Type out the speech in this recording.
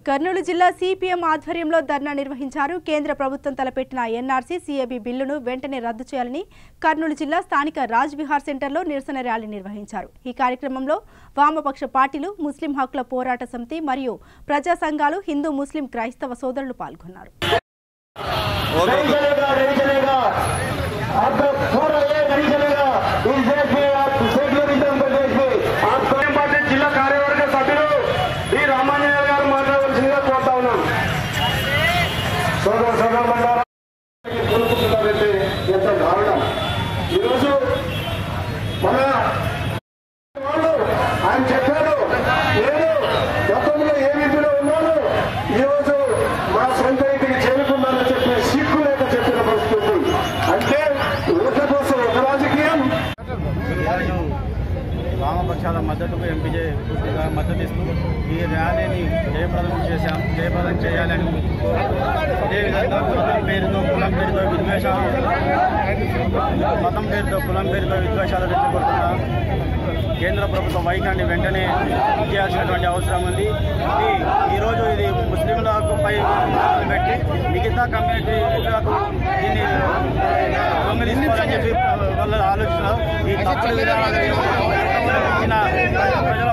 కర్నూలు జిల్లా సిపిఎం ఆధ్వర్యంలో ధర్నా నిర్వహించారు. కేంద్ర ప్రభుత్వం తలపెట్టిన ఎన్ఆర్సీ సిఏబి బిల్లును వెంటనే రద్దు చేయాలని కర్నూలు జిల్లా స్థానిక రాజ్ విహార్ సెంటర్లో నిరసన ర్యాలీ నిర్వహించారు. ఈ కార్యక్రమంలో వామపక్ష పార్టీలు, ముస్లిం హక్కుల పోరాట సమితి మరియు ప్రజా సంఘాలు, హిందూ, ముస్లిం, క్రైస్తవ సోదరులు పాల్గొన్నారు. ఎంత దారుణం! ఈరోజు మన వాళ్ళు ఆయన చెప్పారు, నేను గతంలో ఏ విధిలో ఉన్నాను, ఈరోజు మా సొంత ఇంటికి చేరుకున్నానని చెప్పి సిగ్గు లేక చెప్పిన పరిస్థితి. అంటే ఓట్ల కోసం ఒక రాజకీయం. వామపక్షాల మద్దతుకు ఎంపీ మద్దతిస్తూ ఈ ర్యాలీని జయప్రదం చేయాలని అదేవిధంగా మతం పేరుతో కులం పేరుతో విద్వేషాలు రెచ్చగొడుతున్న కేంద్ర ప్రభుత్వ వైఖరిని వెంటనే చేయాల్సినటువంటి అవసరం ఉంది. ఈరోజు ఇది ముస్లింలపై పెట్టి మిగతా కమ్యూనిటీలకు దీన్ని దొంగిలించుకోవాలని చెప్పి వాళ్ళ ఆలోచన ఈ తప్పుడు విధానాలు ప్రజల